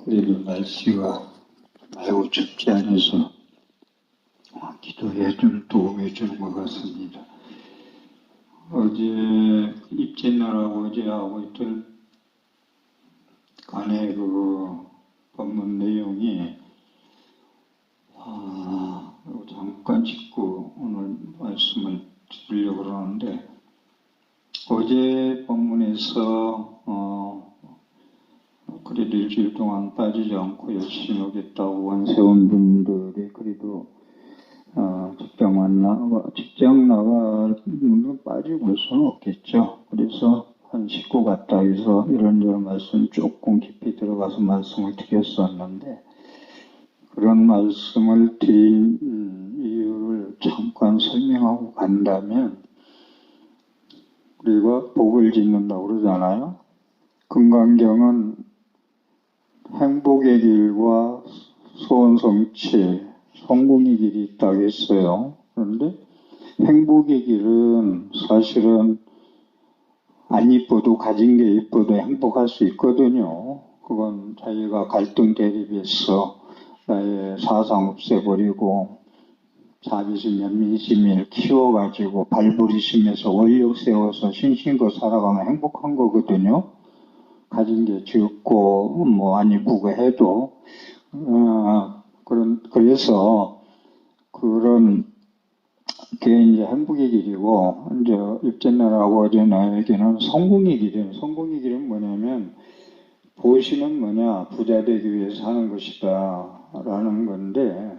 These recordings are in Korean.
그래도 날씨가 매우 춥지 않아서 기도에 좀 도움이 주는 것 같습니다. 어제 입제날하고 어제하고 이틀 간의 그 법문 내용이 잠깐 짚고 오늘 말씀을 드리려고 그러는데, 어제 법문에서 그래도 일주일 동안 빠지지 않고 열심히 오겠다고 원세운 분들이 그래도 직장 나가면 빠지고 올 수는 없겠죠. 그래서 한 식구 갔다 해서 이런저런 말씀 조금 깊이 들어가서 말씀을 드렸었는데, 그런 말씀을 드린 이유를 잠깐 설명하고 간다면, 우리가 복을 짓는다고 그러잖아요. 금강경은 행복의 길과 소원성취, 성공의 길이 있다고 했어요. 그런데 행복의 길은 사실은 안 이뻐도 가진 게 이뻐도 행복할 수 있거든요. 그건 자기가 갈등 대립해서 나의 사상 없애버리고 자비심, 연민심을 키워가지고 발부리심에서 원력 세워서 신신껏 살아가면 행복한 거거든요. 가진 게 적고 안 이쁘고 해도 그래서 그런 게 이제 행복의 길이고, 이제 입제날하고 어제 나에게는 성공의 길이에요. 성공의 길은 뭐냐면, 보시는 뭐냐, 부자 되기 위해서 하는 것이다 라는 건데,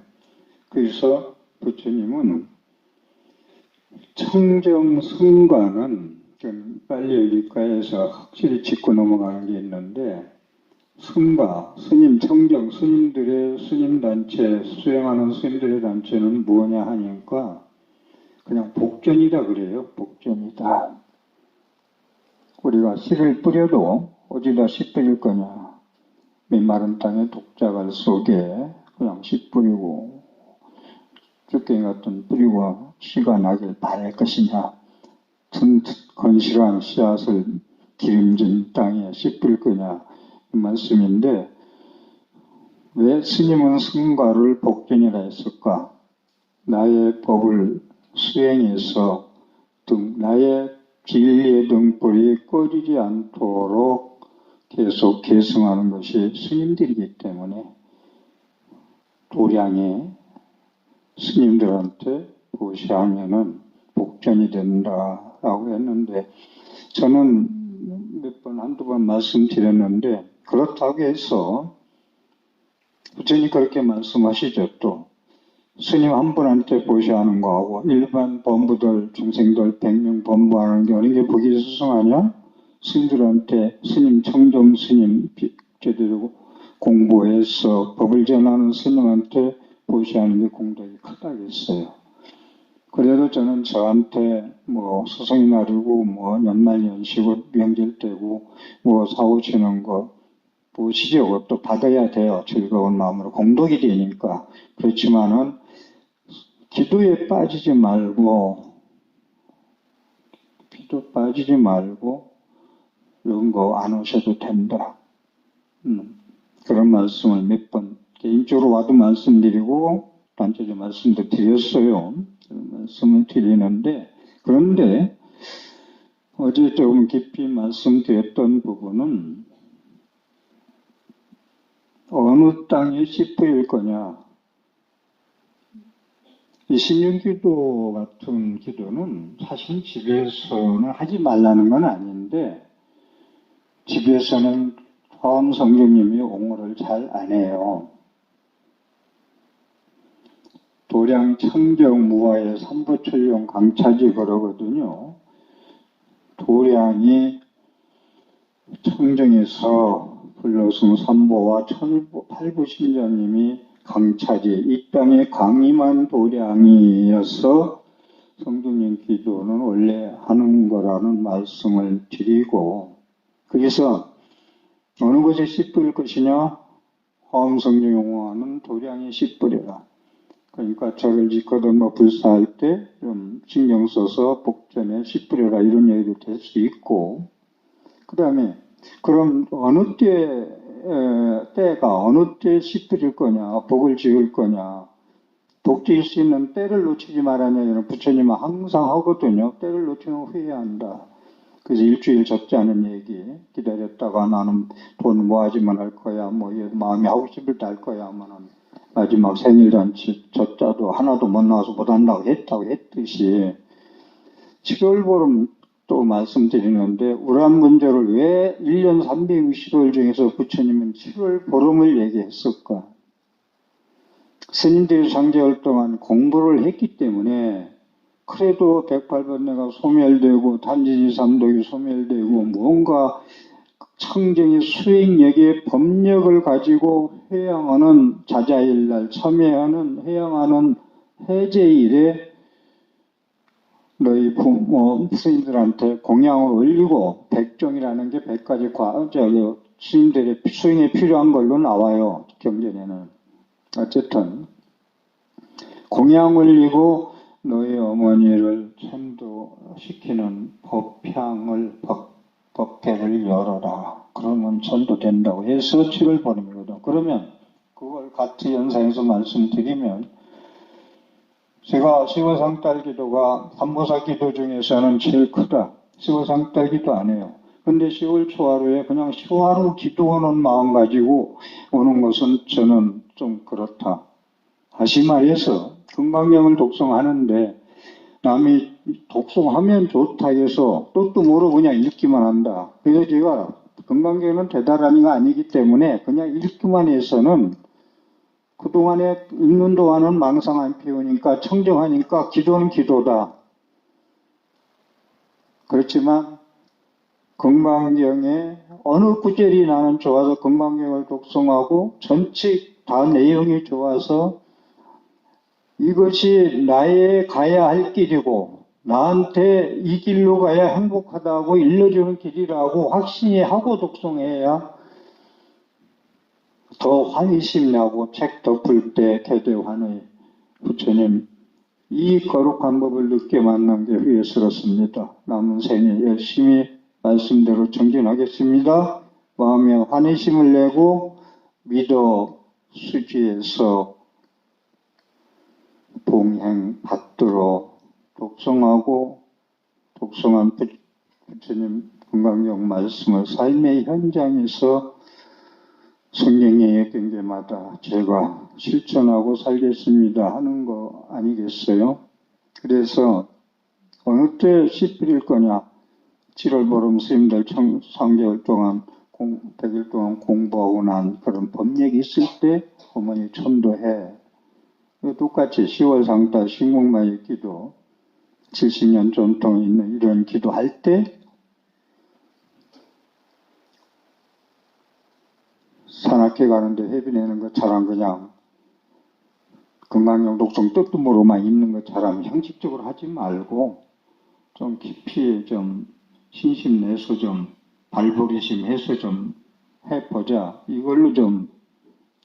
그래서 부처님은 청정승과는 좀 빨리 여기까지해서 확실히 짚고 넘어가는 게 있는데, 승과, 스님, 청정, 스님들의 스님단체, 수행하는 스님들의 단체는 뭐냐 하니까 그냥 복전이다 그래요. 복전이다. 우리가 씨를 뿌려도 어디다 씨 뿌릴 거냐. 메마른 땅에 독자갈 속에 그냥 씨 뿌리고 쭉갱이 같은 뿌리고 씨가 나길 바랄 것이냐. 건실한 씨앗을 기름진 땅에 씨 뿌릴 거냐. 이 말씀인데, 왜 스님은 승과를 복전이라 했을까? 나의 법을 수행해서 나의 진리의 등불이 꺼지지 않도록 계속 계승하는 것이 스님들이기 때문에 도량의 스님들한테 보시하면은 복전이 된다라고 했는데, 저는 한두 번 말씀드렸는데, 그렇다고 해서 부처님 그렇게 말씀하시죠. 또 스님 한 분한테 보시하는 거하고 일반 범부들, 중생들 100명 범부하는 게 어느 게 복이 수승하냐? 스님들한테 스님, 청정 스님 제대로 공부해서 법을 전하는 스님한테 보시하는 게 공덕이 크다겠어요. 그래도 저는 저한테 스승의 날이고 연말연시고 명절 때고 사오시는 거 보시죠. 또 받아야 돼요. 즐거운 마음으로 공덕이 되니까. 그렇지만은 기도에 빠지지 말고 이런 거 안 오셔도 된다. 그런 말씀을 몇 번 개인적으로 와도 말씀드리고 단체적 말씀도 드렸어요. 그런 말씀을 드리는데, 그런데 어제 조금 깊이 말씀드렸던 부분은 어느 땅에 씨 뿌릴 거냐. 이 신령기도 같은 기도는 사실 집에서는 하지 말라는 건 아닌데, 집에서는 화엄성령님이 옹호를 잘 안 해요. 도량 청정 무화의 삼부철령 강차지 그러거든요. 도량이 청정에서 불러승 삼보와 팔부신자님이 강차지, 이 땅에 강림한 도량이어서 성중님 기도는 원래 하는 거라는 말씀을 드리고, 그래서 어느 것에 씨 뿌릴 것이냐? 화엄성령 용어하는 도량에 씨 뿌려라. 그러니까 절을 짓거든 불사할 때 좀 신경 써서 복전에 씨 뿌려라 이런 얘기도 될 수 있고, 그 다음에 그럼 어느 때 때가 어느 때에 씨 뿌릴 거냐, 복을 지을 거냐, 복 지을 수 있는 때를 놓치지 말아냐, 이런 부처님은 항상 하거든요. 때를 놓치면 후회한다. 그래서 일주일 적지 않은 얘기, 기다렸다가 나는 돈 모아지만 할 거야, 뭐, 마음이 하고 싶을 때 할 거야, 하면은, 마지막 생일잔치, 젖자도 하나도 못 나와서 못 한다고 했듯이, 7월 보름 또 말씀드리는데, 우란 문제를 왜 1년 365일 중에서 부처님은 7월 보름을 얘기했을까? 스님들이 상제월 동안 공부를 했기 때문에, 그래도 108번뇌가 소멸되고, 단지지 삼독이 소멸되고, 뭔가 청정의 수행력의 법력을 가지고 회양하는 자자일날, 참회하는, 회양하는 해제일에 너희 스님들한테 공양을 올리고, 백종이라는 게 100가지 스님들의 수행에 필요한 걸로 나와요. 경전에는. 어쨌든 공양 올리고 너희 어머니를 천도시키는 법회를 열어라. 그러면 천도된다고 해서 7월 보름이거든. 그러면 그걸 같은 연상에서 말씀드리면, 제가 시워상달 기도가 삼보사 기도 중에서는 제일 크다. 시워상달 기도 안 해요. 근데 10월 초하루에 그냥 초하루 기도하는 마음 가지고 오는 것은 저는 좀 그렇다. 다시 말해서 금강경을 독송하는데 남이 독송하면 좋다 해서 뜻도 모르고 그냥 읽기만 한다. 그래서 제가 금강경은 대단한이가 아니기 때문에 그냥 읽기만 해서는 그동안에 읽는 동안은 망상 안 피우니까 청정하니까 기도는 기도다. 그렇지만 금강경에 어느 구절이 나는 좋아서 금강경을 독송하고 전체 다 내용이 좋아서 이것이 나의 가야 할 길이고 나한테 이 길로 가야 행복하다고 일러주는 길이라고 확신이 하고 독송해야 더 환희심 나고 책 덮을 때 개대환의 부처님 이 거룩한 법을 늦게 만난 게 후회스럽습니다. 남은 생에 열심히 말씀대로 정진하겠습니다. 마음에 환희심을 내고 믿어 수지에서 봉행 받들어 독송하고 독송한 부처님 금강경 말씀을 삶의 현장에서 성경의 경계마다 제가 실천하고 살겠습니다 하는 거 아니겠어요? 그래서 어느 때 씨 뿌릴 거냐? 7월 보름 스님들 3개월 동안 100일 동안 공부하고 난 그런 법력이 있을 때 어머니 천도해. 똑같이 10월 상달 신공마의 기도 70년 전통이 있는 이런 기도할 때 산악회 가는데 회비 내는 것처럼 그냥 금강경 독송 뜻도 모르고만 있는 것처럼 형식적으로 하지 말고 좀 깊이 좀 신심 내서 좀 발버리심 해서 좀 해보자. 이걸로 좀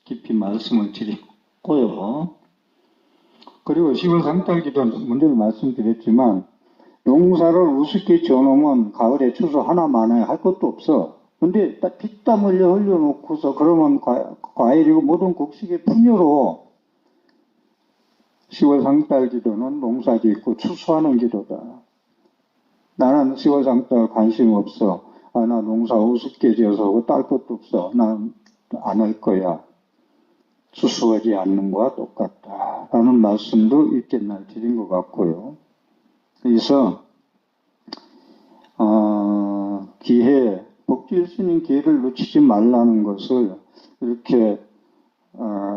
깊이 말씀을 드리고요. 그리고 10월 상달기도 먼저 말씀드렸지만 농사를 우습게 지어놓으면 가을에 추수 하나만 해 할 것도 없어. 근데 피땀 흘려놓고서 그러면 과일이고 모든 곡식의 풍요로 10월 상달 기도는 농사도 있고 추수하는 기도다. 나는 10월 상달 관심 없어. 나 농사 우습게 지어서 딸 것도 없어. 난 안 할 거야. 추수하지 않는 거와 똑같다. 라는 말씀도 이튿날 드린 것 같고요. 그래서 복질 수 있는 기회를 놓치지 말라는 것을 이렇게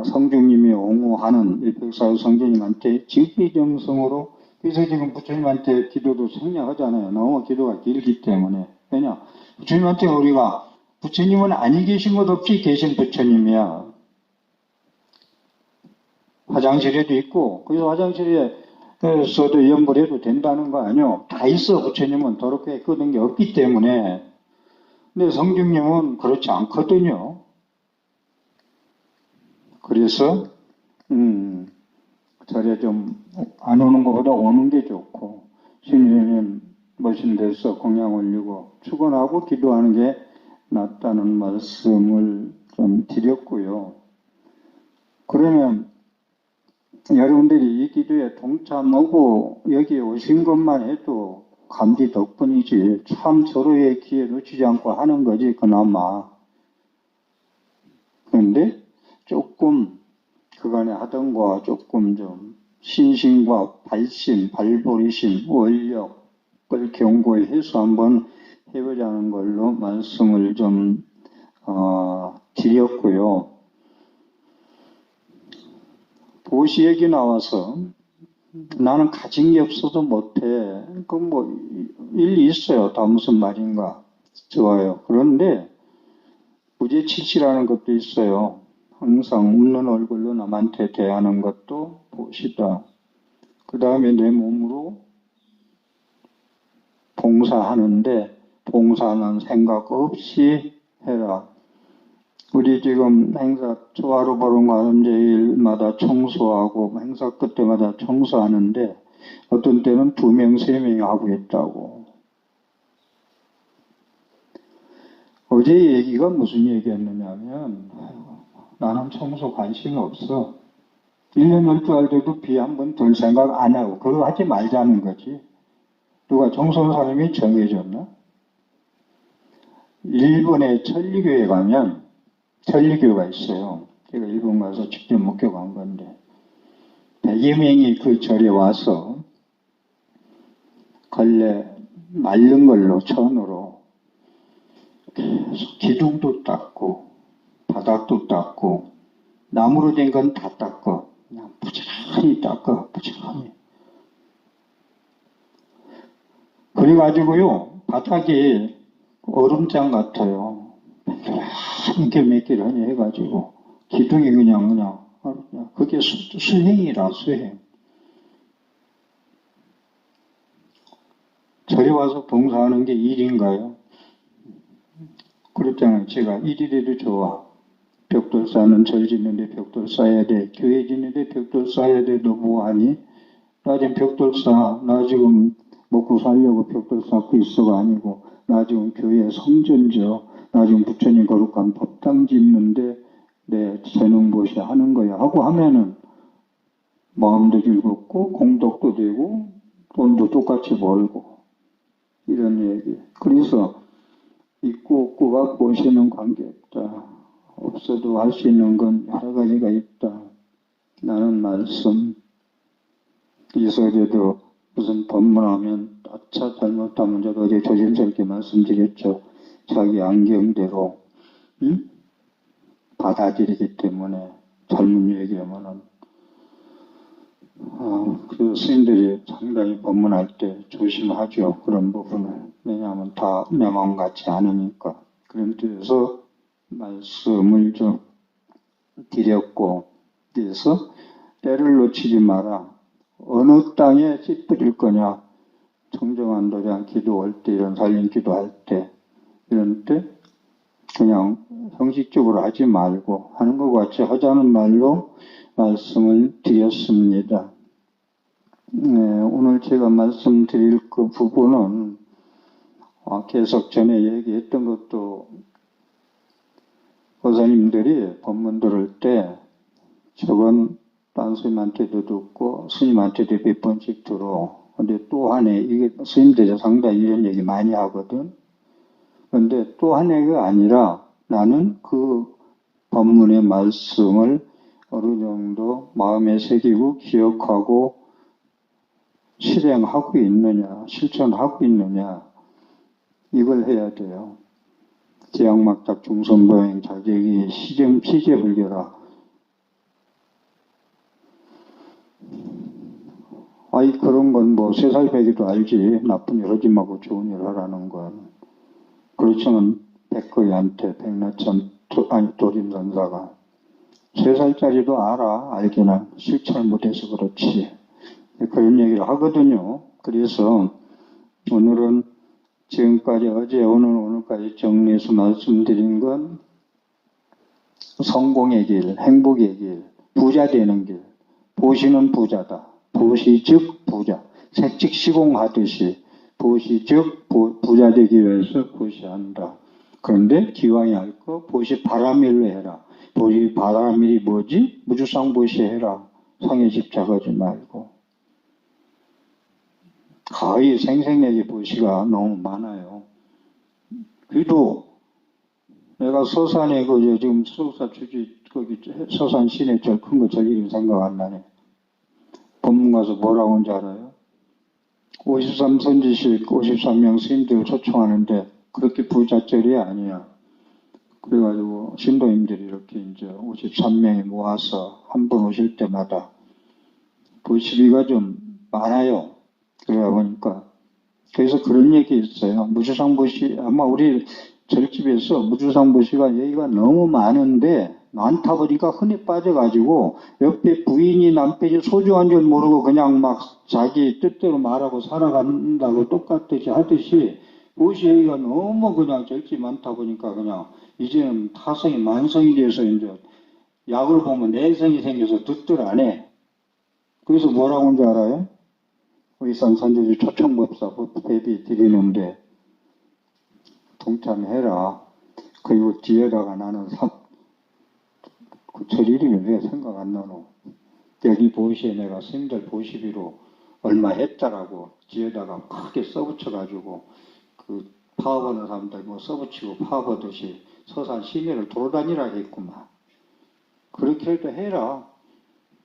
성중님이 옹호하는 일백사후 성주님한테 직기정성으로 그래서 지금 부처님한테 기도도 생략하잖아요. 너무 기도가 길기 때문에. 왜냐? 부처님한테 우리가 부처님은 아니 계신 것 없이 계신 부처님이야. 화장실에도 있고 그래서 화장실에서도 염불해도 된다는 거 아니요. 다 있어. 부처님은 더럽게 끄는 게 없기 때문에. 근데 성중님은 그렇지 않거든요. 그래서 절에 좀 안 오는 것보다 오는 게 좋고 신유님 모신 데서 공양 올리고 축원하고 기도하는 게 낫다는 말씀을 드렸고요. 그러면 여러분들이 이 기도에 동참하고 여기에 오신 것만 해도 감리 덕분이지, 참 서로의 기회 놓치지 않고 하는 거지 그나마. 그런데 조금 그간에 하던 거와 조금 좀 신심과 발심, 발버리심, 원력을 경고히 해서 한번 해보자는 걸로 말씀을 좀 드렸고요. 보시 얘기 나와서 나는 가진 게 없어도 못해. 그 뭐 일리 있어요. 다 무슨 말인가. 좋아요. 그런데 부재치시라는 것도 있어요. 항상 웃는 얼굴로 남한테 대하는 것도 보시다. 그 다음에 내 몸으로 봉사하는데 봉사하는 생각 없이 해라. 우리 지금 행사 초하루 보름관음제일마다 청소하고 행사 끝때마다 청소하는데 어떤 때는 2명, 3명이 하고 있다고. 어제 얘기가 무슨 얘기였느냐면 나는 청소 관심이 없어. 1년 12달 돼도 비 한 번 들 생각 안 하고 그거 하지 말자는 거지. 누가 청소하는 사람이 정해졌나? 일본의 천리교에 가면 천리교가 있어요. 제가 일본 가서 직접 목격한 건데 100여 명이 그 절에 와서 걸레 마른 걸로 천으로 계속 기둥도 닦고 바닥도 닦고 나무로 된 건 다 닦어. 그냥 부지런히 닦어. 부지런히. 그래가지고요 바닥이 얼음장 같아요. 이렇게 몇 개를 하니 해가지고 기둥이 그냥 그게 수행이라 수행. 절에 와서 봉사하는 게 일인가요? 그렇잖아요. 제가 일이라도 좋아. 벽돌 쌓는 절 짓는데 벽돌 쌓아야 돼. 교회 짓는데 벽돌 쌓아야 돼. 너 뭐하니? 나 지금 벽돌 쌓아. 나 지금 먹고 살려고 벽돌 쌓고 있어가 아니고 나 지금 교회 성전 져. 나 지금 부처님 거룩한 법당 짓는데 내 재능보시 하는 거야 하고 하면은 마음도 즐겁고 공덕도 되고 돈도 똑같이 벌고 이런 얘기. 그래서 있고 없고가 보시는 관계없다. 없어도 할 수 있는 건 여러 가지가 있다. 나는 말씀. 이서에도 무슨 법문하면 아차 잘못하면 저도 어제 조심스럽게 말씀드렸죠. 자기 안경대로 받아들이기 때문에 잘못 얘기하면은 그 스님들이 상당히 법문할 때 조심하죠. 그런 부분을. 왜냐하면 다 내 마음 같지 않으니까. 그런 뜻에서 말씀을 좀 드렸고, 그래서 때를 놓치지 마라. 어느 땅에 씨 뿌릴 거냐. 청정한 도량 기도할 때, 이런 살림 기도할 때, 이런 때 그냥 형식적으로 하지 말고 하는 것 같이 하자는 말로 말씀을 드렸습니다. 네, 오늘 제가 말씀드릴 그 부분은 계속 전에 얘기했던 것도 보사님들이 법문 들을 때 저건 딴 스님한테도 듣고 스님한테도 몇 번씩 들어. 근데 또 한 해, 이게 스님들이 상당히 이런 얘기 많이 하거든. 근데 또 한 해가 아니라 나는 그 법문의 말씀을 어느 정도 마음에 새기고 기억하고 실행하고 있느냐, 실천하고 있느냐, 이걸 해야 돼요. 지향막답 중선보행 자격이 시제불교라. 아이, 그런 건 뭐 3살 배기도 알지. 나쁜 일 하지 말고 좋은 일 하라는 건. 그렇지만 백거이한테 백나천 도림선사가 3살짜리도 알기는 실천을 못해서 그렇지. 그런 얘기를 하거든요. 그래서 오늘은 지금까지 어제 오늘까지 정리해서 말씀드린 건 성공의 길, 행복의 길, 부자 되는 길. 보시는 부자다. 보시 즉 부자. 색즉 시공하듯이 보시 즉 부자 되기 위해서 보시한다. 그런데 기왕이 할 거 보시 바람일로 해라. 보시 바람일이 뭐지? 무주상보시 해라. 상에 집착하지 말고. 거의 생생하게 보시가 너무 많아요. 그래도 내가 서산에 지금 수석사 주지 거기 서산 시내 제일 큰 거 저 이름 생각 안 나네. 법문 가서 뭐라고 하는지 알아요? 53선지식 53명 스님들 초청하는데 그렇게 부자절이 아니야. 그래가지고 신도님들이 이렇게 이제 53명이 모아서 한 분 오실 때마다 부시비가 좀 많아요. 그러다 보니까 그래서 그런 얘기 있어요. 무주상보시 아마 우리 절집에서 무주상보시가 얘기가 너무 많은데 많다 보니까 흔히 빠져가지고 옆에 부인이 남편이 소중한 줄 모르고 그냥 막 자기 뜻대로 말하고 살아간다고 똑같이 하듯이 보시 얘기가 너무 그냥 절집 많다 보니까 그냥 이제는 타성이 만성이 돼서 이제 약을 보면 내성이 생겨서 듣들 안 해. 그래서 뭐라고 하는지 알아요? 의산산지지 초청법사 대비 드리는데 동참해라. 그리고 뒤에다가 나는 저 이름이 왜 생각 안 나노? 여기 보시에 내가 스님들 보시비로 얼마 했다라고 뒤에다가 크게 써붙여가지고 그 파업하는 사람들 뭐 써붙이고 파업하듯이 서산 시내를 돌아다니라 했구만. 그렇게 해도 해라.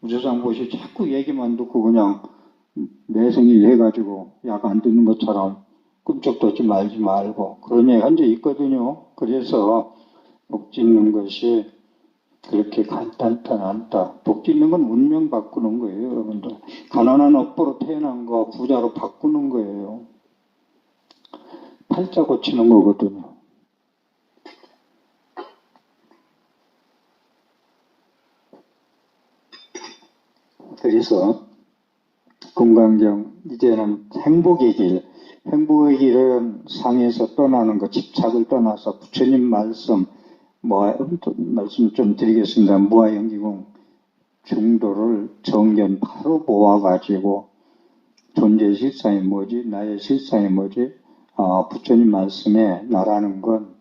우주상 보시 자꾸 얘기만 듣고 그냥 내성이 해가지고 약 안 듣는 것처럼 꿈쩍도 하지 말지 말고 그런 얘기 한 적 있거든요. 그래서 복 짓는 것이 그렇게 간단치 않다. 복 짓는 건 운명 바꾸는 거예요, 여러분들. 가난한 업보로 태어난 거 부자로 바꾸는 거예요. 팔자 고치는 거거든요. 그래서 금강경 이제는 행복의 길, 행복의 길은 상에서 떠나는 것, 집착을 떠나서 부처님 말씀 좀 드리겠습니다. 무아연기공 중도를 정견 바로 보아가지고 존재 실상이 뭐지? 나의 실상이 뭐지? 부처님 말씀에 나라는 건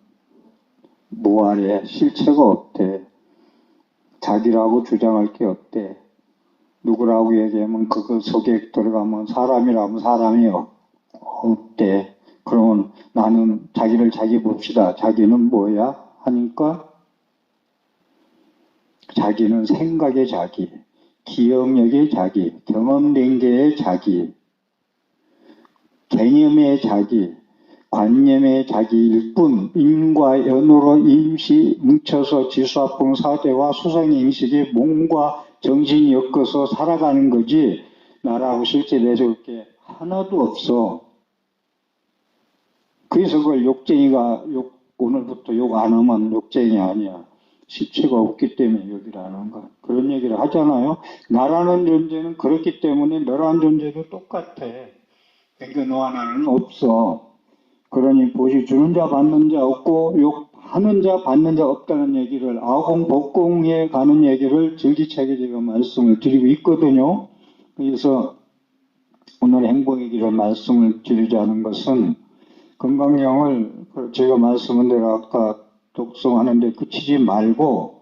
무아래 실체가 없대. 자기라고 주장할 게 없대. 누구라고 얘기하면 그거 속에 들어가면 사람이라면 사람이 없대. 그러면 나는 자기를 자기 봅시다. 자기는 뭐야? 하니까 자기는 생각의 자기, 기억력의 자기, 경험된 게의 자기, 개념의 자기, 관념의 자기일 뿐 인과 연으로 임시 뭉쳐서 지수합봉 사대와 수상의 인식이 몸과 정신이 엮어서 살아가는 거지 나라고 실제 내세울 게 하나도 없어. 그래서 그걸 욕쟁이가 오늘부터 욕 안 하면 욕쟁이 아니야. 실체가 없기 때문에 욕이라는 거. 그런 얘기를 하잖아요. 나라는 존재는 그렇기 때문에 너라는 존재도 똑같아. 그러니까 너와 나는 없어. 그러니 보시 주는 자 받는 자 없고 욕하는 자 받는 자 없다는 얘기를 아공복공에 가는 얘기를 줄기차게 제가 말씀을 드리고 있거든요. 그래서 오늘 행복의 길을 말씀을 드리자는 것은 건강령을 제가 말씀은 내가 아까 독송하는데 그치지 말고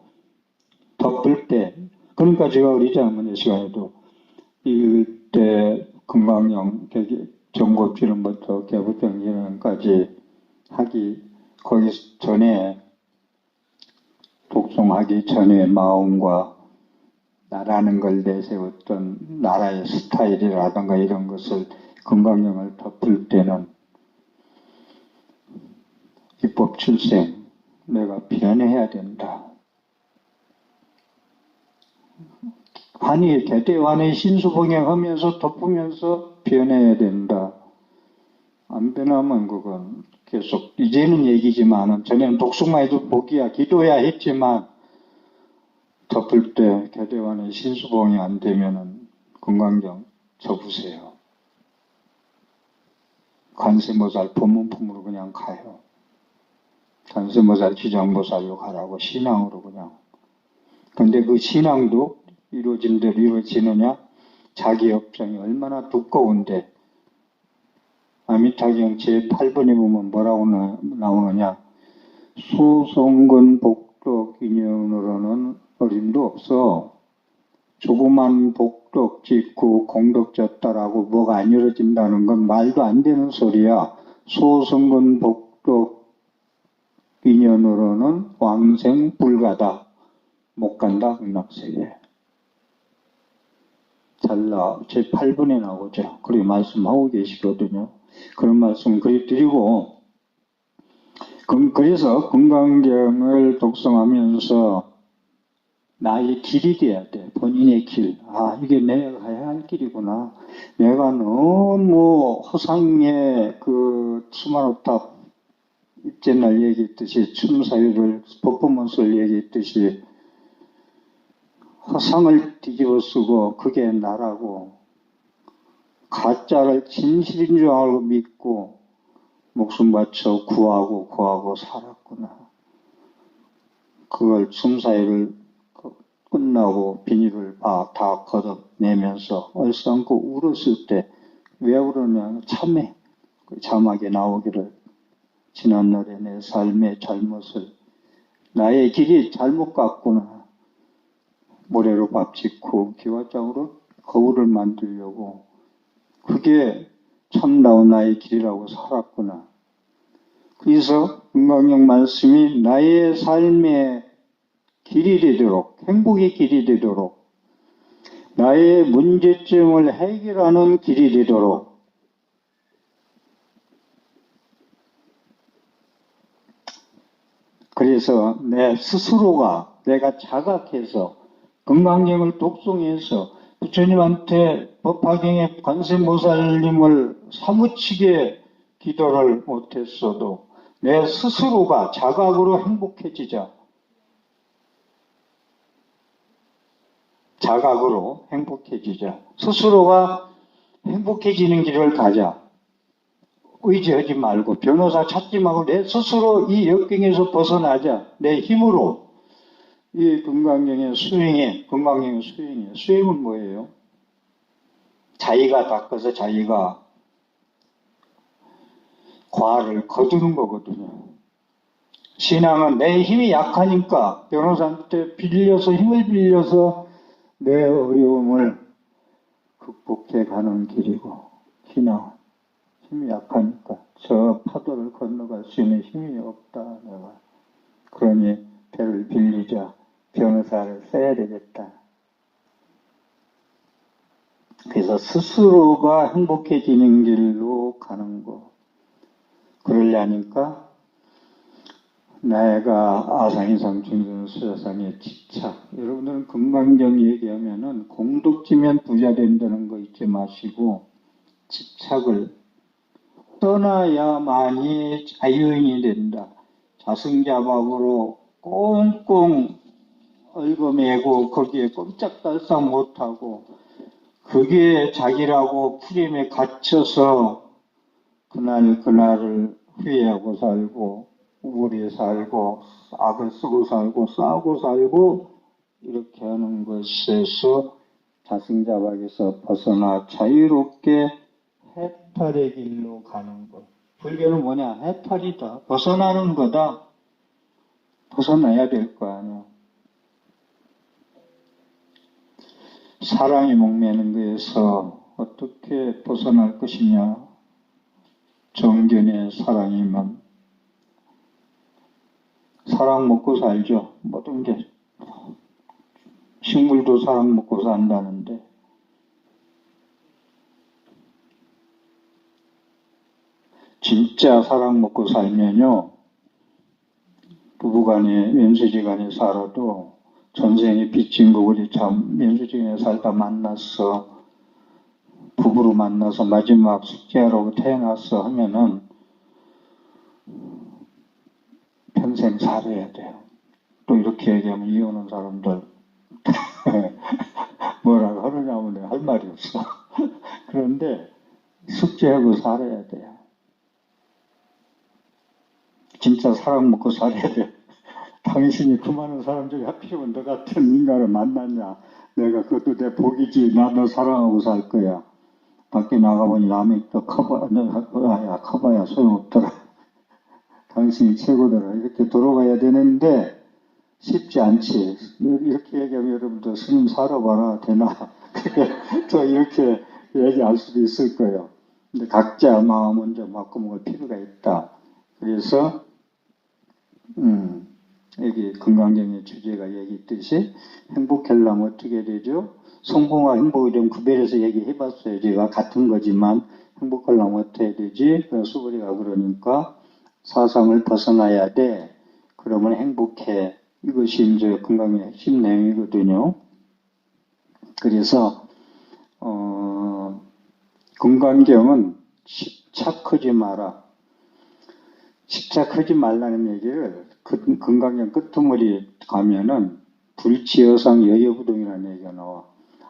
덮을 때 그러니까 제가 우리 장모님 시간에도 이때 건강령 정고필름부터 개부병진까지 하기 거기 전에 독송하기 전에 마음과 나라는 걸 내세웠던 나라의 스타일이라든가 이런 것을 건강령을 덮을 때는 입법 출생 내가 변해야 된다. 개대환의 신수봉행하면서 덮으면서 변해야 된다. 안 변하면 그건 계속 이제는 얘기지만 전에는 독송만 해도 복이야 기도야 했지만 덮을 때 개대환의 신수봉이 안 되면은 건강경 접으세요. 관세모살 법문품으로 그냥 가요. 관세모살 지정보살로 가라고 신앙으로 그냥. 근데 그 신앙도 이루어진 대로 이루어지느냐? 자기 업장이 얼마나 두꺼운데 아미타경 제8번에 보면 뭐라고 나오느냐? 소송근 복덕 인연으로는 어림도 없어. 조그만 복덕 짓고 공덕 졌다라고 뭐가 안 이루어진다는 건 말도 안 되는 소리야. 소승근 복덕 인연으로는 왕생 불가다. 못 간다, 극락세계. 제8분에 나오죠. 그렇게 말씀하고 계시거든요. 그런 말씀 그리 드리고, 그래서 금강경을 독성하면서 나의 길이 돼야 돼. 본인의 길. 아, 이게 내가 가야 할 길이구나. 내가 너무 허상의 그 수마노탑 입제날 얘기했듯이 춤사위를 퍼포먼스를 얘기했듯이 허상을 뒤집어 쓰고 그게 나라고 가짜를 진실인 줄 알고 믿고 목숨 바쳐 구하고 살았구나. 그걸 춤사위를 끝나고 비닐을 다 걷어내면서 얼싸안고 울었을 때 왜 울었냐? 참회. 그 자막에 나오기를 지난날의 내 삶의 잘못을 나의 길이 잘못 갔구나. 모래로 밥 짓고 기와장으로 거울을 만들려고 그게 참다운 나의 길이라고 살았구나. 그래서 금강경 말씀이 나의 삶의 길이 되도록, 행복의 길이 되도록, 나의 문제점을 해결하는 길이 되도록, 그래서 내 스스로가 내가 자각해서 금강경을 독송해서 부처님한테 법화경의 관세모살님을 사무치게 기도를 못했어도 내 스스로가 자각으로 행복해지자. 자각으로 행복해지자. 스스로가 행복해지는 길을 가자. 의지하지 말고 변호사 찾지 말고 내 스스로 이 역경에서 벗어나자. 내 힘으로. 이 금강경의 수행에, 금강경의 수행이에요. 수행은 뭐예요? 자기가 닦아서 자기가 과를 거두는 거거든요. 신앙은 내 힘이 약하니까 변호사한테 힘을 빌려서 내 어려움을 극복해 가는 길이고, 신앙은 힘이 약하니까 저 파도를 건너갈 수 있는 힘이 없다. 내가. 그러니 배를 빌리자. 변호사를 써야 되겠다. 그래서 스스로가 행복해지는 길로 가는 거. 그러려니까 내가 아상이상 중생 수자상의 집착. 여러분들은 금강경 얘기하면은 공덕지면 부자 된다는 거 잊지 마시고 집착을 떠나야만이 자유인이 된다. 자승자박으로 꽁꽁 얽어매고 거기에 꼼짝달싹 못하고 그게 자기라고 프레임에 갇혀서 그날을 후회하고 살고 우울해 살고 악을 쓰고 살고 싸우고 살고 이렇게 하는 것에서 자승자박에서 벗어나 자유롭게 해탈의 길로 가는 것. 불교는 뭐냐? 해탈이다. 벗어나는 거다. 벗어나야 될 거 아니야. 사랑에 목매는 거에서 어떻게 벗어날 것이냐? 정견의 사랑이면 사랑 먹고 살죠. 모든 게 식물도 사랑 먹고 산다는데 진짜 사랑 먹고 살면요. 부부간에 면수지간에 살아도 전생에 빚진 거 우리 참 면수지간에 살다 만났어. 부부로 만나서 마지막 숙제하라고 태어났어 하면은 평생 살아야 돼요. 또 이렇게 얘기하면 이혼한 사람들 뭐라고 하느냐면 내가 할 말이 없어. 그런데 숙제하고 살아야 돼요. 진짜 사랑 먹고 살아야 돼. 당신이 그 많은 사람 중에 하필이면 너 같은 인간을 만났냐. 내가 그것도 내 복이지. 나 너 사랑하고 살 거야. 밖에 나가보니 남이 또 커봐야 소용없더라. 당신이 최고더라. 이렇게 돌아가야 되는데 쉽지 않지. 이렇게 얘기하면 여러분들 스님 살아봐라 되나? 또 이렇게 얘기할 수도 있을 거예요. 근데 각자 마음 먼저 바꿔먹을 필요가 있다. 그래서 여기 건강경의 주제가 얘기했듯이 행복하려면 어떻게 되죠? 성공과 행복을 좀 구별해서 얘기해봤어요. 제가 같은 거지만 행복하려면 어떻게 해야 되지? 수고리가 그러니까 사상을 벗어나야 돼. 그러면 행복해. 이것이 이제 건강의 핵심 내용이거든요. 그래서 건강경은 집착하지 마라. 집착하지 말라는 얘기를 건강경 끄트머리 가면은 불치여상 여여부동이라는 얘기가 나와.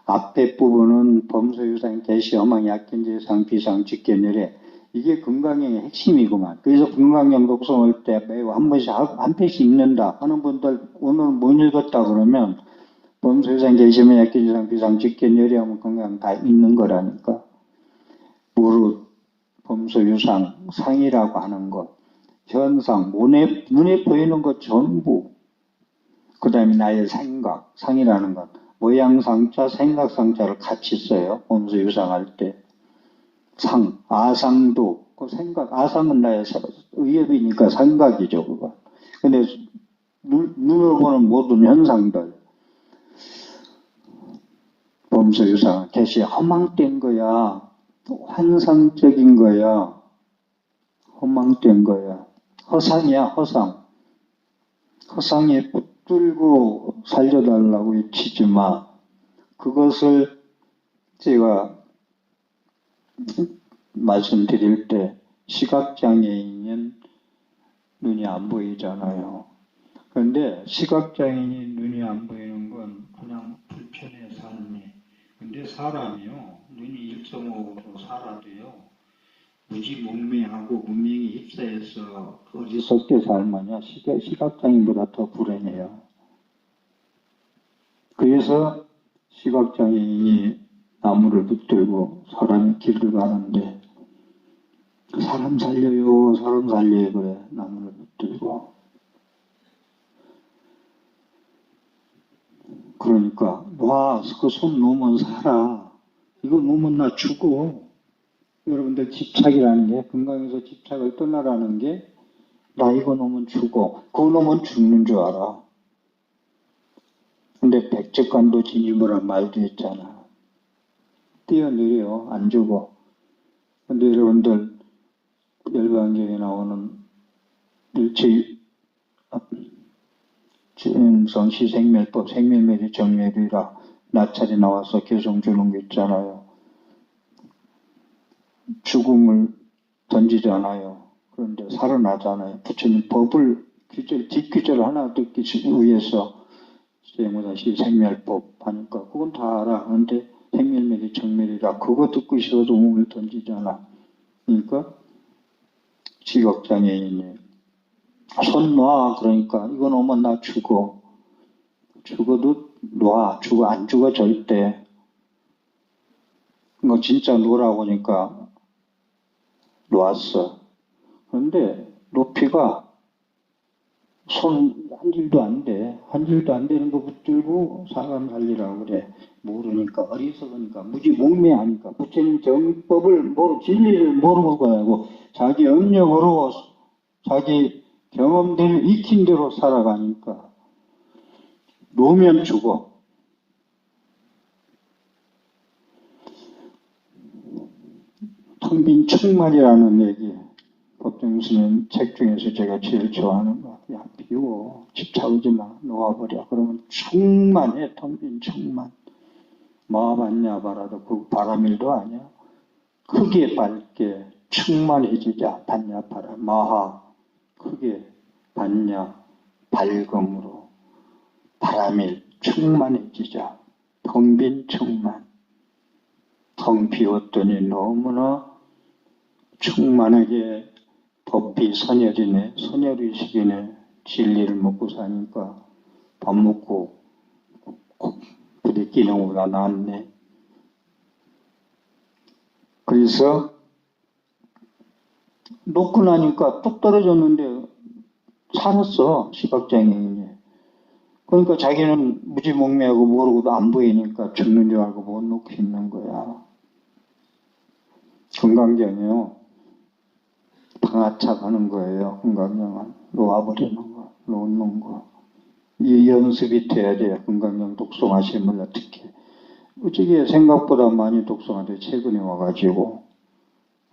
앞에 부분은 범소유상 개시 허망 약견제상 비상 직견열애 이게 건강경의 핵심이구만. 그래서 건강경 독서할 때 매우 한 번씩 한 페이지 읽는다 하는 분들 오늘 못 읽었다 그러면 범소유상 개시 허망 약견제상 비상 직견열애 하면 건강 다 읽는 거라니까. 무릇 범소유상 상이라고 하는 것 현상, 눈에 보이는 것 전부, 그 다음에 나의 생각, 상이라는 것, 모양상자, 생각상자를 같이 써요. 범수 유상할 때. 상, 아상도, 그 생각, 아상은 나의 의협이니까 생각이죠, 그거. 근데 눈으로 보는 모든 현상들, 범수 유상, 개시 허망된 거야, 환상적인 거야, 허망된 거야. 허상이야, 허상. 허상에 붙들고 살려달라고 외치지 마. 그것을 제가 말씀드릴 때 시각장애인은 눈이 안 보이잖아요. 그런데 시각장애인이 눈이 안 보이는 건 그냥 불편해 삶이. 근데 사람이요. 눈이 1.5로 살아도요. 무지몽매하고 문명이 휩싸여서 어리석게 살면요 시각장애인보다 더 불행해요. 그래서 시각장애인이 나무를 붙들고 사람이 길을 가는데 사람 살려요 사람 살려요 그래 나무를 붙들고 그러니까 와 그 손 놓으면 살아 이거 놓으면 나 죽어. 여러분들 집착이라는 게 건강에서 집착을 떠나라는 게 나 이거 놓으면 죽어. 그거 놓으면 죽는 줄 알아. 근데 백척간도 진입을 말도 했잖아. 뛰어내려 안 죽어. 근데 여러분들 열반경에 나오는 일체 성시생멸법 생멸멸이 정멸이라 나찰이 나와서 개성 주는 게 있잖아요. 죽음을 던지잖아요. 그런데 살아나잖아요. 부처님 법을 뒷규절 하나 듣기 위해서 세무다시 생멸법 하니까 그건 다 알아. 그런데 생멸멸이 정멸이라 그거 듣고 싶어도 몸을 던지잖아. 그러니까 시각장애인이 손 놔. 그러니까 이거 놓으면 나 죽어. 죽어도 놔. 죽어. 안 죽어 절대. 뭐 진짜 놓으라고 하니까 놓았어. 그런데 높이가 손 한 줄도 안 돼. 한 줄도 안 되는 거 붙들고 사람 살리라고 그래. 모르니까 어리석으니까 무지몽매하니까 부처님 정법을 진리를 모르고 가고 자기 업력으로 자기 경험대로 익힌 대로 살아가니까 놓으면 죽어. 텅 빈 충만이라는 얘기 법정스님 책 중에서 제가 제일 좋아하는 거 야 비워 집착하지 마 놓아버려. 그러면 충만해. 텅 빈 충만. 뭐 봤냐 봐라도 그 바람일도 아니야. 크게 밝게 충만해지자. 봤냐 봐라. 마하 크게 봤냐 밝음으로 바람일 충만해지자. 텅 빈 충만. 텅 비웠더니 너무나 충만하게 법비 선열이네. 선열의식이네. 진리를 먹고 사니까 밥 먹고 부대끼는 것보다 낫네. 그래서 놓고 나니까 뚝 떨어졌는데 살았어. 시각장애인이. 그러니까 자기는 무지몽매하고 모르고도 안 보이니까 죽는 줄 알고 못 놓고 있는 거야. 금강경이요. 방아착 하는 거예요. 금강경은. 놓아버리는 거, 놓는 거. 이 연습이 돼야 돼요. 금강경 독송하시는 분들 특히. 어쩌게 생각보다 많이 독송하는데 최근에 와가지고.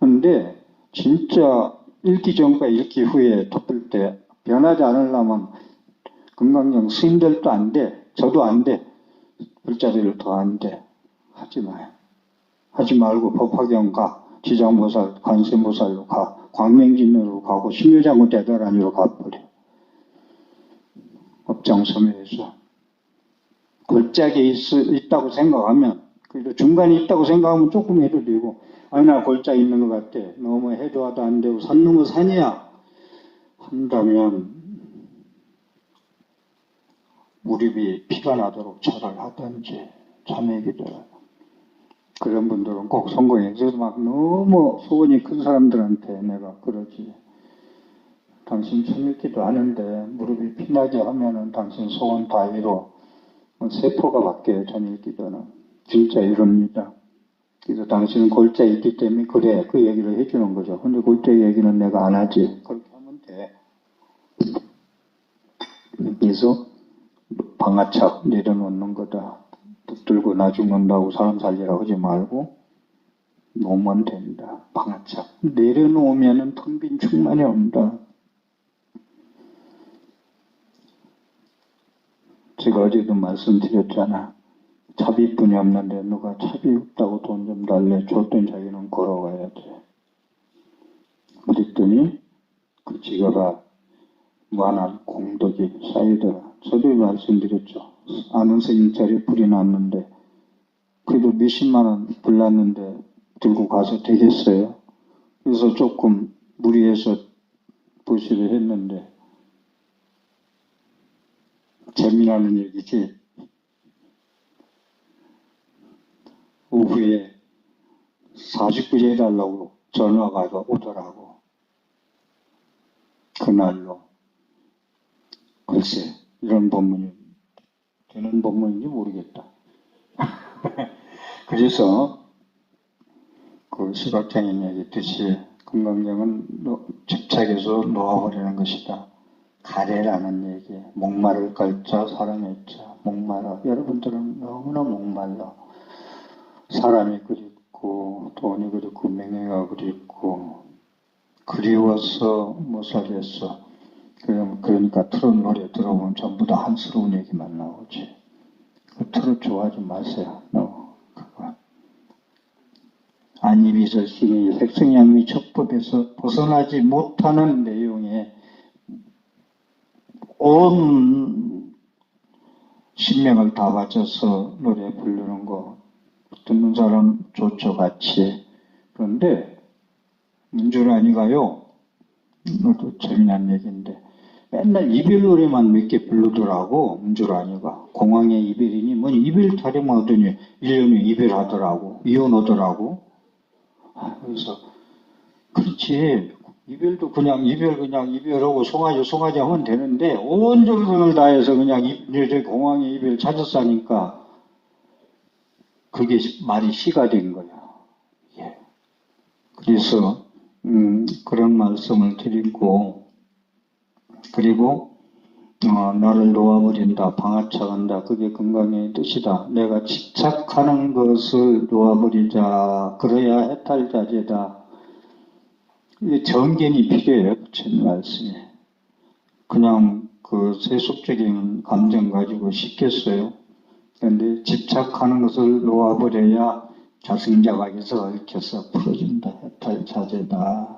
근데 진짜 읽기 전과 읽기 후에 덮을 때 변하지 않으려면 금강경 스님들도 안 돼. 저도 안 돼. 글자리를 더 안 돼. 하지 마요. 하지 말고 법화경 가. 지장보살, 관세보살로 가. 광명진으로 가고 신묘장군 대다란이로 가버려. 업장섬유에서. 골짜기에 있다고 생각하면, 그래도 중간에 있다고 생각하면 조금 해도 되고, 아니, 나 골짜기 있는 것 같아. 너무 해줘도 안 되고, 산 넘어 산이야. 한다면, 무릎이 피가 나도록 절을 하든지, 자매기도를. 그런 분들은 꼭 성공해. 그래서 막 너무 소원이 큰 사람들한테 내가 그러지. 당신 천일기도 하는데 무릎이 피나게 하면은 당신 소원 다 이뤄. 세포가 바뀌어요, 천일기도는. 진짜 이럽니다. 그래서 당신은 골자에 있기 때문에 그래, 그 얘기를 해주는 거죠. 근데 골자 얘기는 내가 안 하지. 그렇게 하면 돼. 그래서 방아착 내려놓는 거다. 붙들고 나 죽는다고 사람 살리라고 하지 말고 놓으면 된다. 방아착. 내려놓으면은 텅 빈 충만이 온다. 제가 어제도 말씀드렸잖아. 차비뿐이 없는데 누가 차비 없다고 돈 좀 달래 줬더니 자기는 걸어가야 돼. 그랬더니 그 지가가 무한한 공덕이 쌓이더라. 저도 말씀드렸죠. 아는 스님 자리에 불이 났는데 그래도 몇십만 원 불났는데 들고 가서 되겠어요. 그래서 조금 무리해서 보시를 했는데 재미나는 얘기지. 오후에 49제 해달라고 전화가 오더라고. 그날로. 글쎄, 이런 법문이 되는 법문인지 모르겠다. 그래서 그 시각장애인 얘기했듯이 금강경은 집착해서 놓아버리는 것이다. 가래라는 얘기. 목마를 걸자 사랑했자 목마라. 여러분들은 너무나 목말라. 사람이 그립고 돈이 그립고 명예가 그립고 그리워서 못 살겠어. 그러니까 트롯 노래 들어보면 전부 다 한스러운 얘기만 나오지. 그 트롯 좋아하지 마세요. 그거. 안이비설신이 색성양미 척법에서 벗어나지 못하는 내용에 온 신명을 다 바쳐서 노래 부르는 거 듣는 사람 좋죠, 같이. 그런데 문줄 아니가요. 이것도 재미난 얘기인데 맨날 이별 노래만 몇 개 부르더라고. 문줄 아니가. 공항의 이별이니 뭐 이별 타령만 하더니 1년에 이별하더라고. 이혼하더라고. 그래서 그렇지. 이별도 그냥 이별하고 송아지 하면 되는데 온 정성을 다해서 그냥 공항의 이별 찾았으니까 그게 말이 시가 된 거야. 예. 그래서 그런 말씀을 드리고 그리고 나를 놓아버린다, 방아착한다. 그게 건강의 뜻이다. 내가 집착하는 것을 놓아버리자. 그래야 해탈자제다. 이게 정견이 필요해요. 부처님 말씀에. 그냥 그 세속적인 감정 가지고 쉽겠어요. 그런데 집착하는 것을 놓아버려야 자승자각에서 얽혀서 풀어준다. 해탈자제다.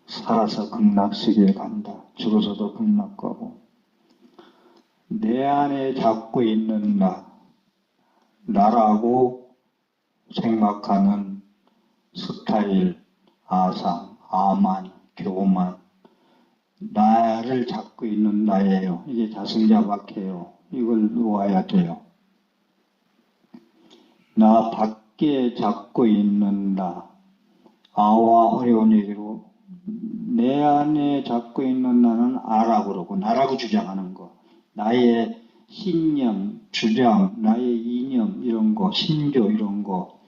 살아서 극락세계에 간다. 죽어서도 극락 가고. 내 안에 잡고 있는 나라고 생각하는 스타일, 아상, 아만, 교만, 나를 잡고 있는 나예요. 이게 자승자박해요. 이걸 놓아야 돼요. 나 밖에 잡고 있는 아와 어려운 얘기로 내 안에 잡고 있는 나는 아라고 그러고 나라고 주장하는 거. 나의 신념, 주장, 나의 이념 이런 거, 신조 이런 거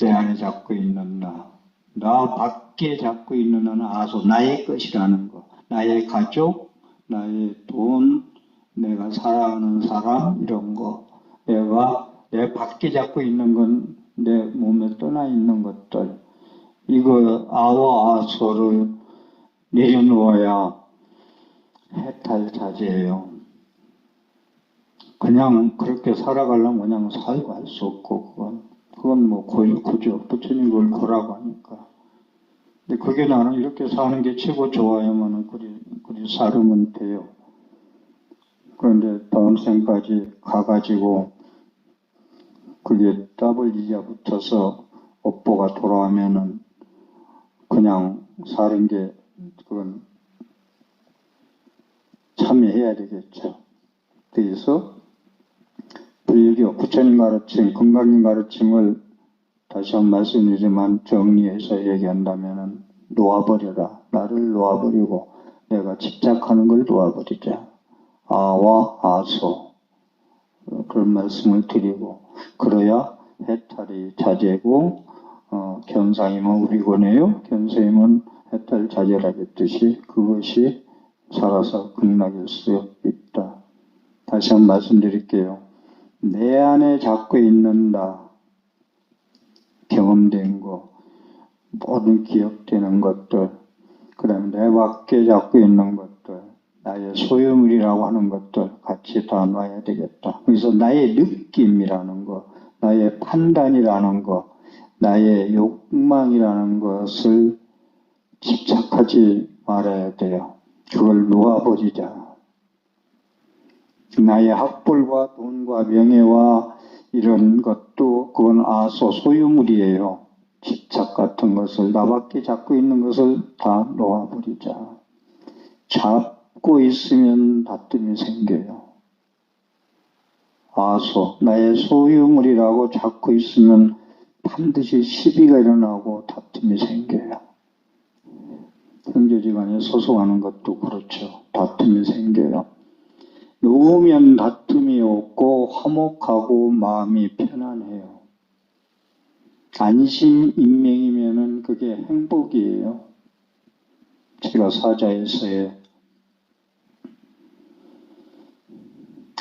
내 안에 잡고 있는 나 밖에 잡고 있는 나는 아소, 나의 것이라는 거, 나의 가족, 나의 돈, 내가 사랑하는 사람 이런 거, 내 밖에 잡고 있는 건 내 몸에 떠나 있는 것들, 이거 아와 아소를 내려놓아야 해탈자제예요. 그냥 그렇게 살아가려면 그냥 살고 할 수 없고, 그건 뭐 그죠. 부처님 그걸 고라고 하니까. 근데 그게 나는 이렇게 사는 게 최고 좋아요면은 그리 살으면 돼요. 그런데 다음 생까지 가가지고 그게 더블 이자 붙어서 업보가 돌아오면은 그냥 사는 게 그건 참여해야 되겠죠. 그래서 불교 부처님 가르침, 건강님 가르침을 다시 한 번 말씀드리지만 정리해서 얘기한다면은 놓아버려라. 나를 놓아버리고 내가 집착하는 걸 놓아버리자. 아와 아소. 그런 말씀을 드리고 그래야 해탈이 자제고 견상이면 우리권이에요. 견성이면 해탈 자제라겠듯이 그것이 살아서 극락일 수 있다. 다시 한 번 말씀드릴게요. 내 안에 잡고 있는 나, 경험된 거, 모든 기억되는 것들, 그 다음에 내 밖에 잡고 있는 것들, 나의 소유물이라고 하는 것들 같이 다 놔야 되겠다. 그래서 나의 느낌이라는 거, 나의 판단이라는 거, 나의 욕망이라는 것을 집착하지 말아야 돼요. 그걸 놓아버리자. 나의 학벌과 돈과 명예와 이런 것도 그건 아소 소유물이에요. 집착 같은 것을 나밖에 잡고 있는 것을 다 놓아버리자. 잡고 있으면 다툼이 생겨요. 아소 나의 소유물이라고 잡고 있으면 반드시 시비가 일어나고 다툼이 생겨요. 형제지간에 소송하는 것도 그렇죠. 다툼이 생겨요. 놓으면 다툼이 없고 화목하고 마음이 편안해요. 안심인명이면은 그게 행복이에요. 제가 사자에서의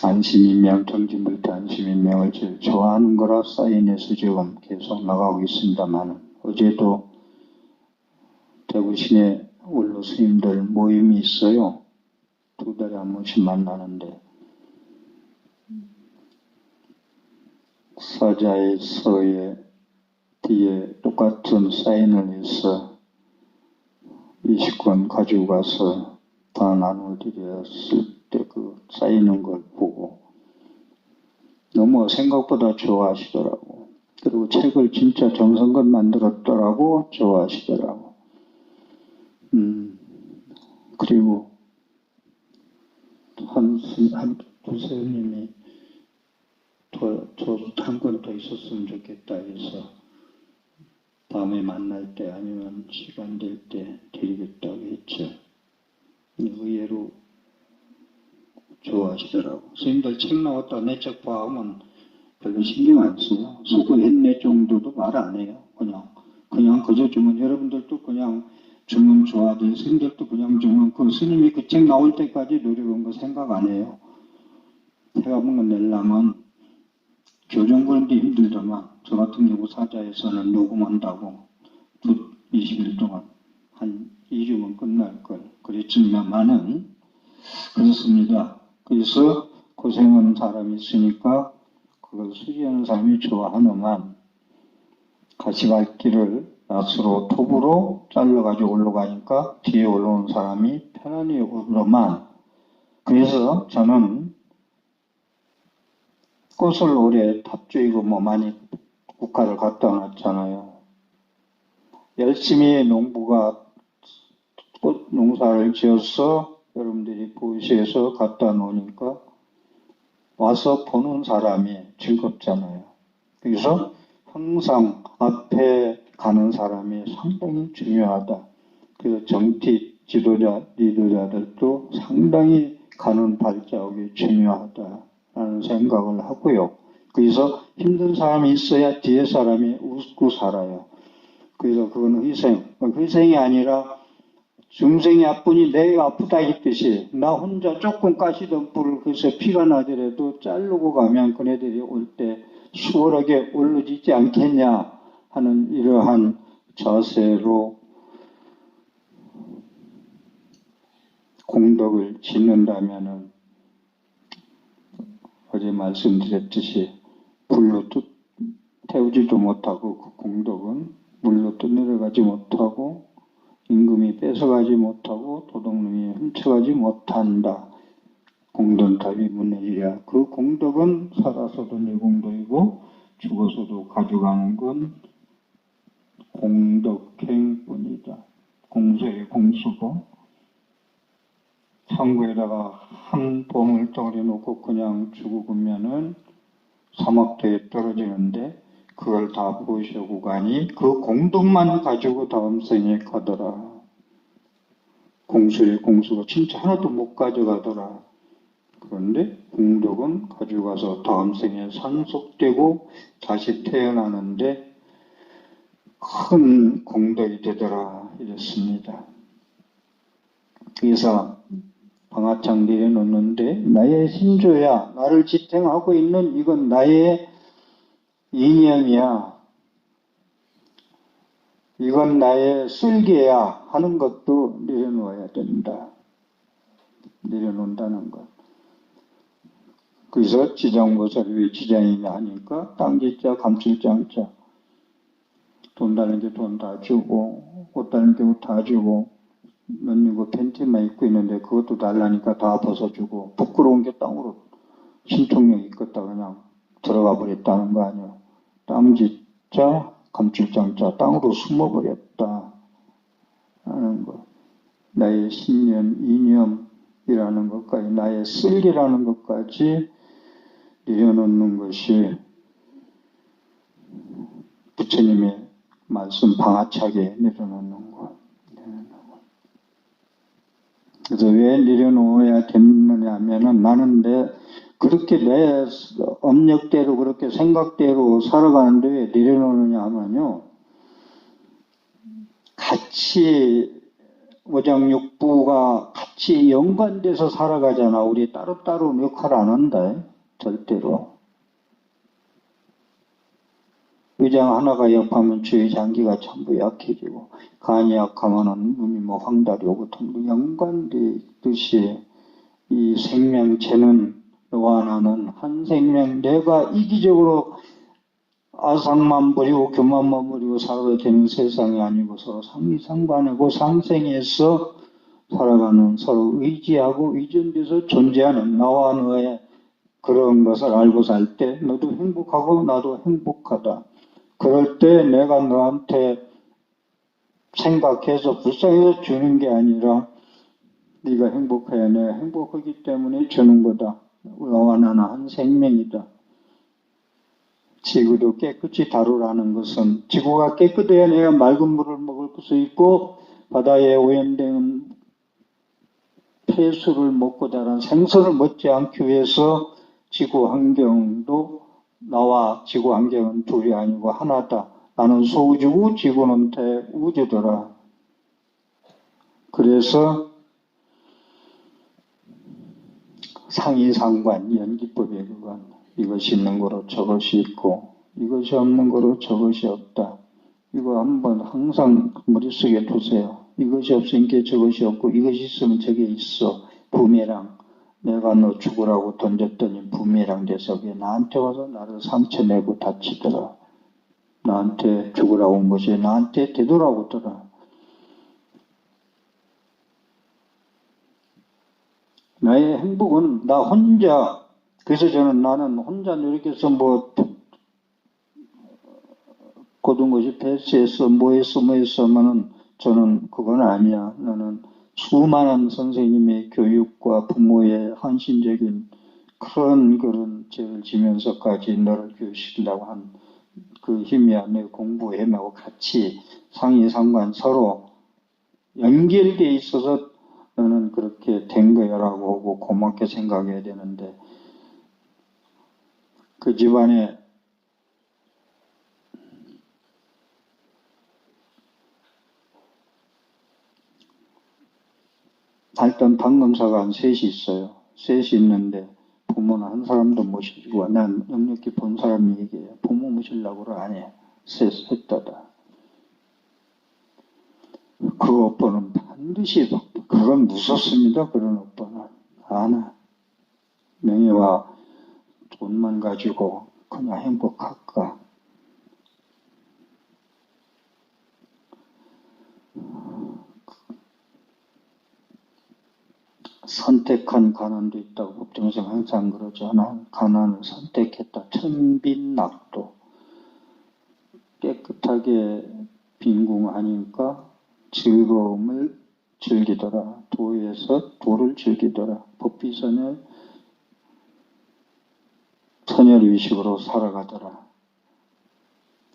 안심인명, 정진불태 안심인명을 제일 좋아하는 거라 사인해서 지금 계속 나가고 있습니다만 어제도 대구 시내 원로 스님들 모임이 있어요. 2달에 한 번씩 만나는데 사자의 서에 뒤에 똑같은 사인을 해서 20권 가지고 가서 다 나눠드렸을 때 그 쌓이는 걸 보고 너무 생각보다 좋아하시더라고. 그리고 책을 진짜 정성껏 만들었더라고 좋아하시더라고. 그리고 두 스님이 한 권 더 있었으면 좋겠다 해서 다음에 만날 때 아니면 시간 될 때 드리겠다고 했죠. 의외로 좋아하시더라고. 스님들 책 나왔다 내 책 봐 하면 별로 신경 안 써요. 수고했네 정도도 말 안 해요. 그냥 그저 주문. 여러분들도 그냥 주문 좋아하든 스님들도 그냥 주문. 그 스님이 그 책 나올 때까지 노력한 거 생각 안 해요. 제가 뭔가 내려면 교정 그런데 힘들더만 저 같은 경우 사자에서는 녹음한다고 20일 동안 한 2주면 끝날 걸 그랬지만은 그렇습니다. 그래서 고생하는 사람이 있으니까 그걸 수리하는 사람이 좋아하는만 가시밭길을 낫으로 톱으로 잘라가지고 올라가니까 뒤에 올라온 사람이 편안히 오르만 그래서 저는 꽃을 오래 탑주이고 뭐 많이 국화를 갖다 놨잖아요. 열심히 농부가 꽃 농사를 지어서 여러분들이 보시에서 갖다 놓으니까 와서 보는 사람이 즐겁잖아요. 그래서 항상 앞에 가는 사람이 상당히 중요하다. 그래서 정치 지도자, 리더자들도 상당히 가는 발자국이 중요하다라는 생각을 하고요. 그래서 힘든 사람이 있어야 뒤에 사람이 웃고 살아요. 그래서 그건 희생이 아니라 중생이 아프니 내가 아프다 했듯이 나 혼자 조금 가시던 불을 그래서 피가 나더라도 자르고 가면 그네들이 올 때 수월하게 올라지지 않겠냐 하는 이러한 자세로 공덕을 짓는다면은 어제 말씀드렸듯이 불로 태우지도 못하고 그 공덕은 물로 떠내려가지 못하고 임금이 뺏어가지 못하고 도둑놈이 훔쳐가지 못한다. 공덕답이 문의이랴. 그 공덕은 살아서도 내 공덕이고 죽어서도 가져가는 건 공덕행뿐이다. 공소의 공수고 창고에다가 한 보물덩어리 놓고 그냥 죽으면은 사막도에 떨어지는데 그걸 다 보시고 가니 그 공덕만 가지고 다음 생에 가더라. 공수의 공수가 진짜 하나도 못 가져가더라. 그런데 공덕은 가져가서 다음 생에 산속되고 다시 태어나는데 큰 공덕이 되더라 이랬습니다. 그래서 방아창 내려놓는데 나의 신조야, 나를 지탱하고 있는 이건 나의 이념이야, 이건 나의 쓸개야 하는 것도 내려놓아야 된다. 내려놓는다는 것. 그래서 지장보살이 왜 지장이냐 하니까 땅지자 감출장자, 돈 달는 게 돈 다 주고 옷 달는 게 옷 다 주고 넌이고 팬티만 입고 있는데 그것도 달라니까 다 벗어주고 부끄러운 게 땅으로 신통력 있겠다 그냥 들어가 버렸다는 거 아니야. 땅지자 감출장자 땅으로 숨어버렸다 하는 거. 나의 신념, 이념이라는 것까지 나의 쓸기라는 것까지 내려놓는 것이 부처님의 말씀 방아차게 내려놓는 것. 그래서 왜 내려놓아야 되느냐 하면은 나는 그렇게 내 업력대로 그렇게 생각대로 살아가는데 왜 내려놓느냐 하면요. 같이 오장육부가 같이 연관돼서 살아가잖아. 우리 따로따로 역할 안 한다. 절대로. 의장 하나가 약하면 주의 장기가 전부 약해지고 간이 약하면은 눈이 뭐 황달이 오고 통도 연관되듯이 이 생명체는 너와 나는 한 생명 내가 이기적으로 아상만 버리고 교만만 버리고 살아도 되는 세상이 아니고 서로 상비상반하고 상생해서 살아가는 서로 의지하고 의존돼서 존재하는 나와 너의 그런 것을 알고 살 때 너도 행복하고 나도 행복하다. 그럴 때 내가 너한테 생각해서 불쌍해서 주는 게 아니라 네가 행복해야 내가 행복하기 때문에 주는 거다. 너와 나는 한 생명이다. 지구도 깨끗이 다루라는 것은 지구가 깨끗해야 내가 맑은 물을 먹을 수 있고 바다에 오염된 폐수를 먹고 자란 생선을 먹지 않기 위해서 지구 환경도 나와 지구 환경은 둘이 아니고 하나다. 나는 소우주고 지구는 대우주더라. 그래서 상이상관 연기법에 그건 이것이 있는 거로 저것이 있고 이것이 없는 거로 저것이 없다. 이거 한번 항상 머릿속에 두세요. 이것이 없으니까 저것이 없고 이것이 있으면 저게 있어. 부메랑. 내가 너 죽으라고 던졌더니 부메랑 돼서 그게 나한테 와서 나를 상처내고 다치더라. 나한테 죽으라고 온 것이 나한테 되돌아오더라. 나의 행복은 나 혼자, 그래서 나는 혼자 노력해서 고든 것이 패스했어, 뭐했어 하면은 저는 그건 아니야. 나는 수많은 선생님의 교육과 부모의 헌신적인 그런 죄를 지면서까지 너를 교육시키려고 한 그 힘이야. 내 공부해하고 같이 상의상관 서로 연결되어 있어서 너는 그렇게 된 거야라고 하고 고맙게 생각해야 되는데, 그 집안에 일단 방검사가 한 셋이 있어요. 셋이 있는데 부모는 한 사람도 모시고, 난 역력히 본 사람이 얘기해요. 부모 모시려고 안 해. 셋 다다. 그 오빠는 반드시, 그건 무섭습니다. 그런 오빠는. 아나. 명예와 돈만 가지고 그냥 행복할까. 선택한 가난도 있다고 법정에서 항상 그러죠. 난 가난을 선택했다. 천빈낙도. 깨끗하게 빈궁하니까 즐거움을 즐기더라. 도에서 도를 즐기더라. 법비선을 선열의식으로 살아가더라.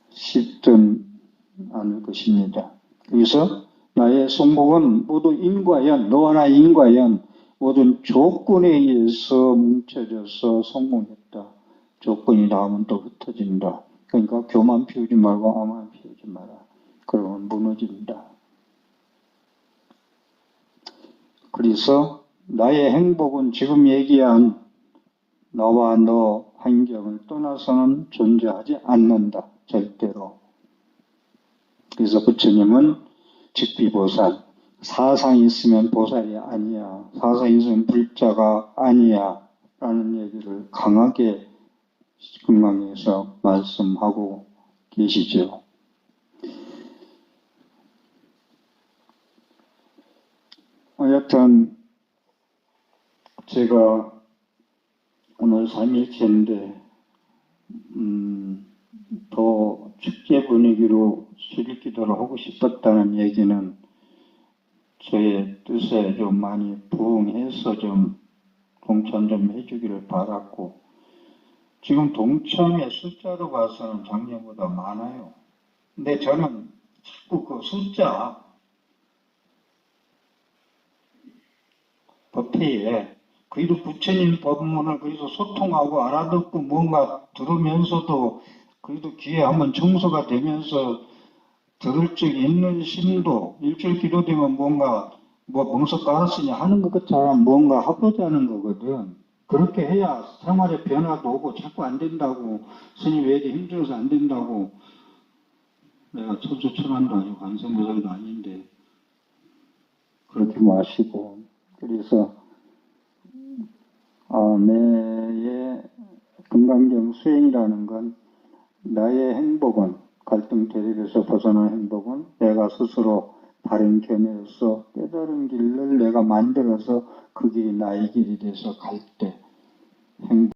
쉽든 않을 것입니다. 그래서 나의 성공은 모두 인과연, 너와 나의 인과연, 모든 조건에 의해서 뭉쳐져서 성공했다. 조건이 나오면 또 흩어진다. 그러니까 교만 피우지 말고 아만 피우지 마라. 그러면 무너진다. 그래서 나의 행복은 지금 얘기한 나와 너 환경을 떠나서는 존재하지 않는다. 절대로. 그래서 부처님은 직비보살, 사상이 있으면 보살이 아니야. 사상이 있으면 불자가 아니야. 라는 얘기를 강하게 금강에서 말씀하고 계시죠. 여튼 제가 오늘 3일째인데 더 축제 분위기로 수일기도를 하고 싶었다는 얘기는 저의 뜻에 좀 많이 부응해서 좀 동참 좀 해주기를 바랐고, 지금 동참의 숫자로 봐서는 작년보다 많아요. 근데 저는 자꾸 그 숫자, 법회에 그래도 부처님 법문을 그래서 소통하고 알아듣고 뭔가 들으면서도 그래도 귀에 한번 청소가 되면서 들을 적 있는 심도, 일주일 기도되면 뭔가 멍석 깔았으니 하는 것처럼 뭔가 해보자는 거거든. 그렇게 해야 생활에 변화도 오고 자꾸 안 된다고, 스님 왜 이렇게 힘들어서 안 된다고, 내가 천수천안도 아니고 관세음보살도 아닌데 그렇게 마시고, 그래서 내의 금강경 수행이라는 건 나의 행복은, 갈등 대립에서 벗어난 행복은 내가 스스로 바른 견해로서 깨달은 길을 내가 만들어서 그 길이 나의 길이 돼서 갈 때 행복